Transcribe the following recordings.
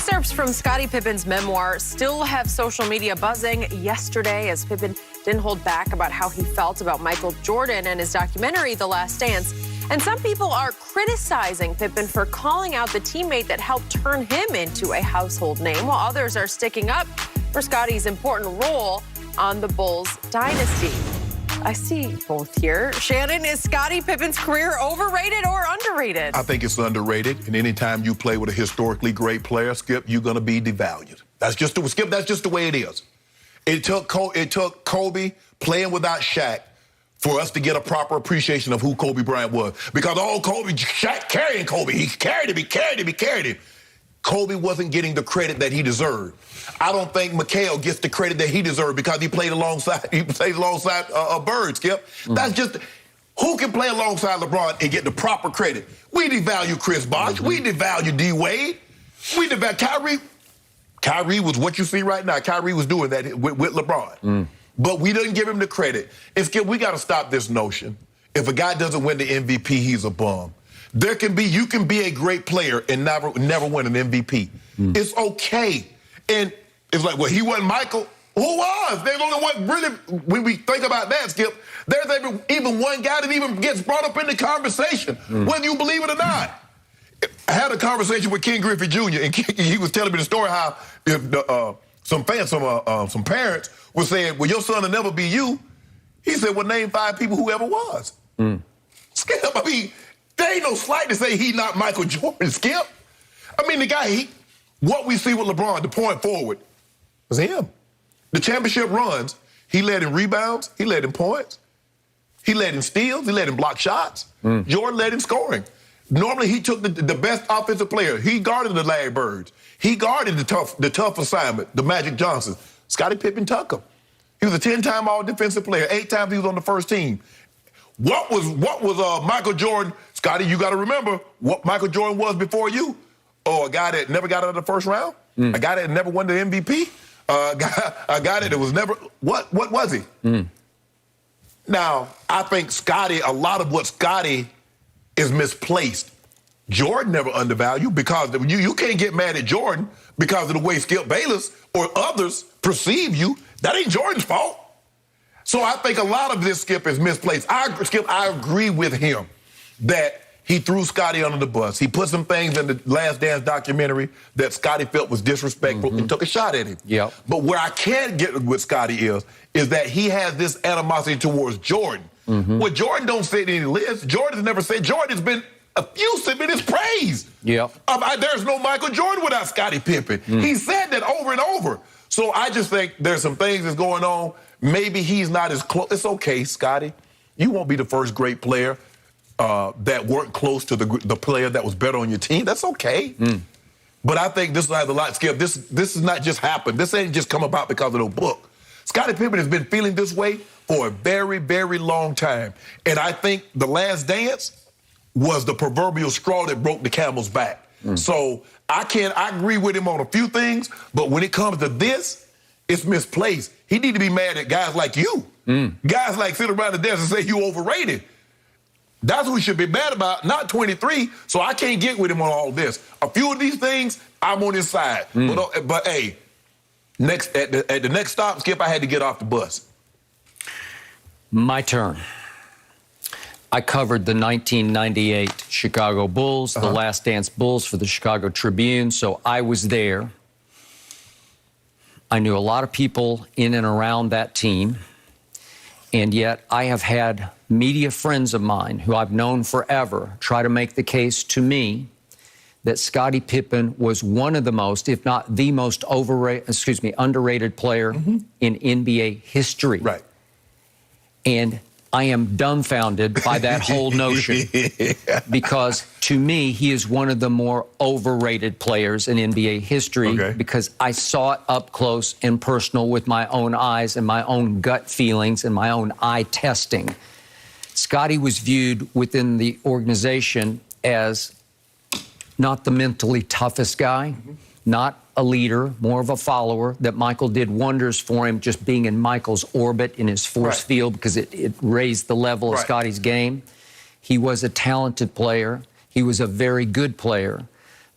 Excerpts from Scottie Pippen's memoir still have social media buzzing yesterday as Pippen didn't hold back about how he felt about Michael Jordan and his documentary, The Last Dance. And some people are criticizing Pippen for calling out the teammate that helped turn him into a household name, while others are sticking up for Scottie's important role on the Bulls dynasty. I see both here. Shannon, is Scottie Pippen's career overrated or underrated? I think it's underrated. And anytime you play with a historically great player, Skip, you're going to be devalued. That's just the way it is. It took Kobe playing without Shaq for us to get a proper appreciation of who Kobe Bryant was. Because Shaq carrying Kobe. He carried him. Kobe wasn't getting the credit that he deserved. I don't think McHale gets the credit that he deserved because he played alongside Bird, Skip. That's just, who can play alongside LeBron and get the proper credit? We devalue Chris Bosh. We devalue D-Wade. We devalue Kyrie. Kyrie was what you see right now. Kyrie was doing that with LeBron. But we didn't give him the credit. And Skip, we got to stop this notion. If a guy doesn't win the MVP, he's a bum. You can be a great player and never win an MVP. It's okay. And it's like, well, he wasn't Michael. Who was? There's only one really, when we think about that, Skip, there's even one guy that even gets brought up in the conversation, whether you believe it or not. I had a conversation with Ken Griffey Jr., and he was telling me the story how some parents were saying, well, your son will never be you. He said, well, name 5 people who ever was. Skip, I mean, there ain't no slight to say he's not Michael Jordan, Skip. I mean, the guy, what we see with LeBron, the point forward, was him. The championship runs, he led in rebounds, he led in points, he led in steals, he led in block shots. Jordan led in scoring. Normally, he took the best offensive player. He guarded the Larry Birds. He guarded the tough assignment, the Magic Johnson. Scottie Pippen took him. He was a 10-time all-defensive player. 8 times he was on the first team. What was Michael Jordan? Scottie, you got to remember what Michael Jordan was before you. Oh, a guy that never got out of the first round? A guy that never won the MVP? A guy that was never... What was he? Now, I think Scottie, a lot of what Scottie is misplaced. Jordan never undervalued because you can't get mad at Jordan because of the way Skip Bayless or others perceive you. That ain't Jordan's fault. So I think a lot of this, Skip, is misplaced. I agree with him that he threw Scottie under the bus. He put some things in the Last Dance documentary that Scottie felt was disrespectful and took a shot at him. But where I can't get with Scottie is that he has this animosity towards Jordan. Well, Jordan don't say any list. Jordan's never said. Jordan's been effusive in his praise. There's no Michael Jordan without Scottie Pippen. He said that over and over. So I just think there's some things that's going on. Maybe he's not as close. It's okay, Scottie. You won't be the first great player that weren't close to the player that was better on your team. That's okay. But I think this has a lot, Skip. This has not just happened. This ain't just come about because of no book. Scottie Pippen has been feeling this way for a very, very long time. And I think The Last Dance was the proverbial straw that broke the camel's back. So I agree with him on a few things, but when it comes to this, it's misplaced. He need to be mad at guys like you. Guys like sit around the desk and say you overrated. That's what we should be mad about, not 23. So I can't get with him on all this. A few of these things, I'm on his side. But hey, at the next stop, Skip, I had to get off the bus. My turn. I covered the 1998 Chicago Bulls, the Last Dance Bulls for the Chicago Tribune, so I was there. I knew a lot of people in and around that team, and yet I have had media friends of mine who I've known forever try to make the case to me that Scottie Pippen was one of the most, if not the most underrated player in NBA history. And I am dumbfounded by that whole notion because to me, he is one of the more overrated players in NBA history because I saw it up close and personal with my own eyes and my own gut feelings and my own eye testing. Scottie was viewed within the organization as not the mentally toughest guy, not a leader, more of a follower, that Michael did wonders for him just being in Michael's orbit in his force field because it raised the level of Scottie's game. He was a talented player. He was a very good player.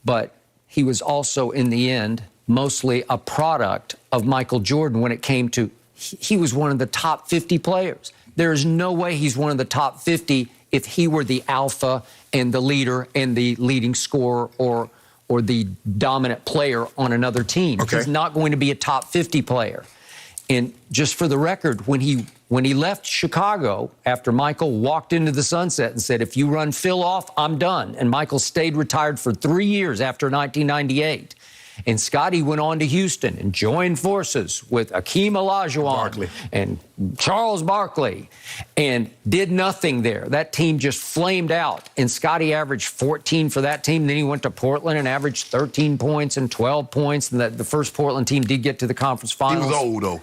But he was also, in the end, mostly a product of Michael Jordan when it came to, he was one of the top 50 players. There is no way he's one of the top 50 if he were the alpha and the leader and the leading scorer or the dominant player on another team. Okay. He's not going to be a top 50 player. And just for the record, when he left Chicago after Michael walked into the sunset and said, if you run Phil off, I'm done. And Michael stayed retired for 3 years after 1998. And Scottie went on to Houston and joined forces with Akeem Olajuwon and Charles Barkley and did nothing there. That team just flamed out. And Scottie averaged 14 for that team. Then he went to Portland and averaged 13 points and 12 points. And the first Portland team did get to the conference finals. He was old, though.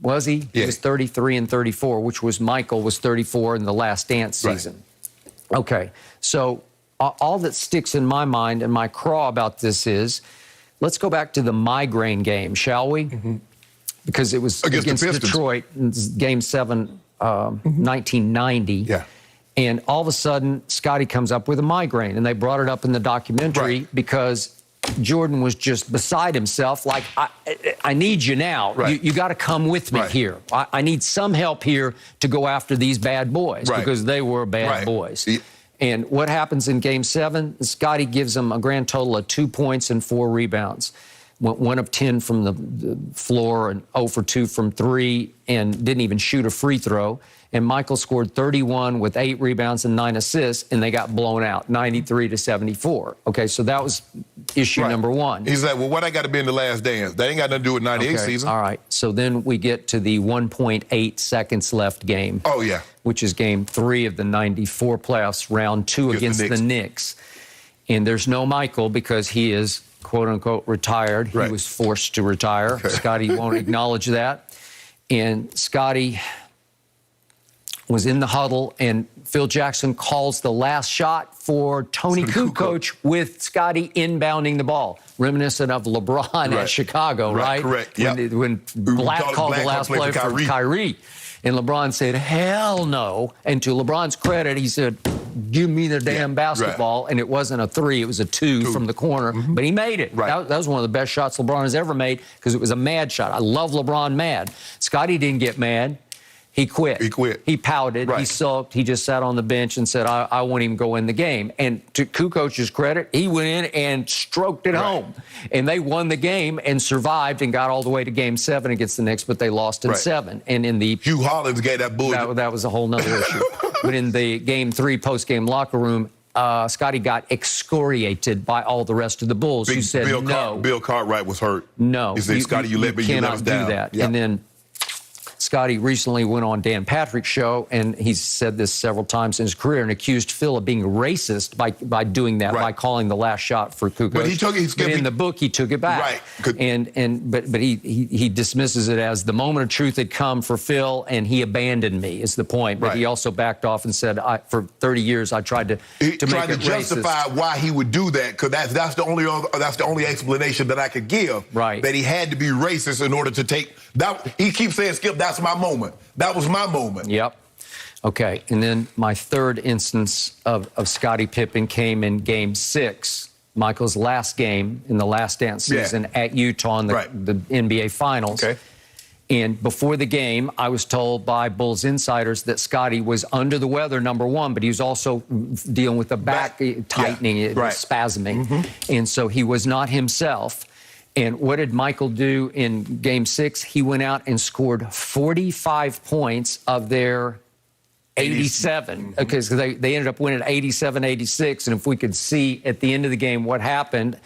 Was he? Yeah. He was 33 and 34, which was Michael was 34 in the Last Dance season. Right. Okay, so all that sticks in my mind and my craw about this is, let's go back to the migraine game, shall we? Mm-hmm. Because it was against Detroit, Game 7, 1990. Yeah. And all of a sudden, Scottie comes up with a migraine. And they brought it up in the documentary because Jordan was just beside himself, like, I need you now. Right. You got to come with me here. I need some help here to go after these bad boys because they were bad boys. Yeah. And what happens in Game 7? Scottie gives them a grand total of 2 points and 4 rebounds. 1 of 10 from the floor and 0 for 2 from 3 and didn't even shoot a free throw. And Michael scored 31 with 8 rebounds and 9 assists, and they got blown out, 93-74. Okay, so that was issue number 1. He's like, well, what I got to be in the Last Dance? That ain't got nothing to do with 98 season. All right, so then we get to the 1.8 seconds left game. Oh, yeah. Which is Game 3 of the 94 playoffs, round 2 against the Knicks. And there's no Michael because he is, quote-unquote, retired. He was forced to retire. Okay. Scottie won't acknowledge that. And Scottie was in the huddle, and Phil Jackson calls the last shot for Tony Kukoc with Scottie inbounding the ball, reminiscent of LeBron at Chicago, right? Correct, When Black called the last play for Kyrie. And LeBron said, hell no. And to LeBron's credit, he said, give me the damn basketball. And it wasn't a 3, it was a 2 from the corner. But he made it. That was one of the best shots LeBron has ever made because it was a mad shot. I love LeBron mad. Scottie didn't get mad. He quit. He pouted. He sulked. He just sat on the bench and said, I won't even go in the game. And to Kukoc's credit, he went in and stroked it home. And they won the game and survived and got all the way to Game 7 against the Knicks, but they lost in 7. And in the Hugh Hollins gave that bullshit. That was a whole nother issue. But in the Game 3 post-game locker room, Scottie got excoriated by all the rest of the Bulls who said Bill Cartwright was hurt. No. He said, Scottie, you let us down. You cannot do that. And then Scottie recently went on Dan Patrick's show, and he's said this several times in his career, and accused Phil of being racist by doing that, by calling the last shot for Kukoc. But he took it. But in the book, he took it back. But he dismisses it as the moment of truth had come for Phil, and he abandoned me. Is the point? But he also backed off and said, for 30 years I tried to make it justify racist. Why he would do that, because that's the only explanation that I could give. That he had to be racist in order to take that. He keeps saying, Skip, that's my moment. That was my moment. Yep. Okay, and then my third instance of Scottie Pippen came in Game 6, Michael's last game in the Last Dance season at Utah in the NBA Finals. Okay. And before the game, I was told by Bulls insiders that Scottie was under the weather, number 1, but he was also dealing with the back tightening, spasming. And so he was not himself. And what did Michael do in Game 6? He went out and scored 45 points of their 87. Because they ended up winning 87-86. And if we could see at the end of the game what happened,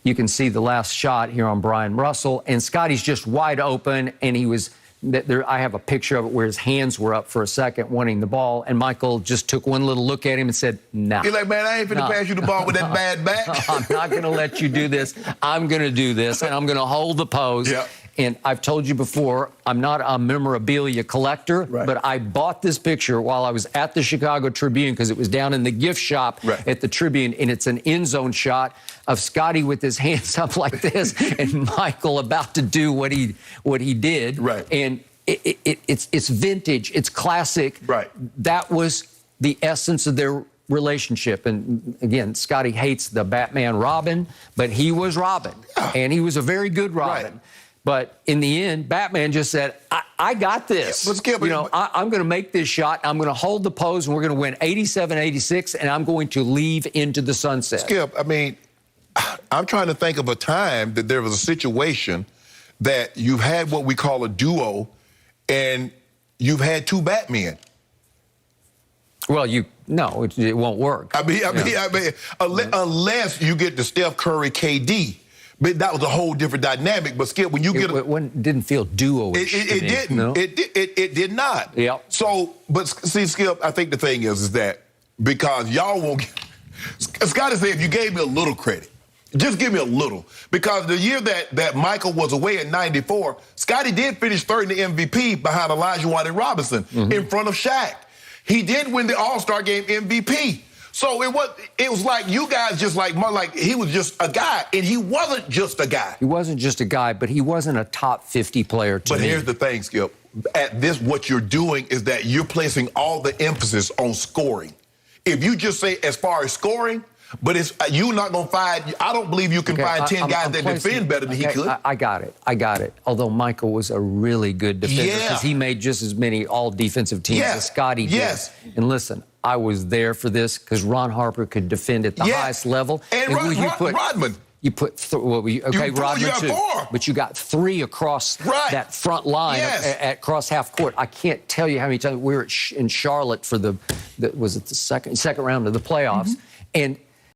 you can see the last shot here on Brian Russell. And Scottie's just wide open, and he was... I have a picture of it where his hands were up for a second wanting the ball, and Michael just took one little look at him and said, nah. He's like, man, I ain't finna pass you the ball with that bad back. I'm not going to let you do this. I'm going to do this, and I'm going to hold the pose. And I've told you before, I'm not a memorabilia collector, but I bought this picture while I was at the Chicago Tribune because it was down in the gift shop at the Tribune, and it's an end zone shot of Scottie with his hands up like this and Michael about to do what he did. And it's vintage. It's classic. That was the essence of their relationship. And again, Scottie hates the Batman Robin, but he was Robin. And he was a very good Robin. Right. But in the end, Batman just said, I got this. Yeah, Skip, I'm going to make this shot. I'm going to hold the pose, and we're going to win 87-86, and I'm going to leave into the sunset. Skip, I mean, I'm trying to think of a time that there was a situation that you've had what we call a duo, and you've had two Batmen. Well, no, it won't work. I mean, unless you get the Steph Curry KD. But that was a whole different dynamic. But Skip, when you it didn't feel duo-ish. It didn't. No? It did not. Yeah. So, but see, Skip, I think the thing is that because y'all won't get, Scottie said, if you gave me a little credit, just give me a little. Because the year that Michael was away in '94, Scottie did finish third in the MVP behind Elijah Wadley Robinson in front of Shaq. He did win the All-Star Game MVP. So it was like you guys just like he was just a guy, and he wasn't just a guy. He wasn't just a guy, but he wasn't a top 50 player to me. But here's the thing, Skip. At this, what you're doing is that you're placing all the emphasis on scoring. If you just say as far as scoring, but you're not going to find, I don't believe you can find 10 guys that defend better than he could. I got it. Although Michael was a really good defender because he made just as many all-defensive teams as Scottie did. Yes. And listen, I was there for this because Ron Harper could defend at the highest level. And Rodman. You put Rodman too, but you got three across that front line at across half court. I can't tell you how many times we were in Charlotte for the second round of the playoffs, and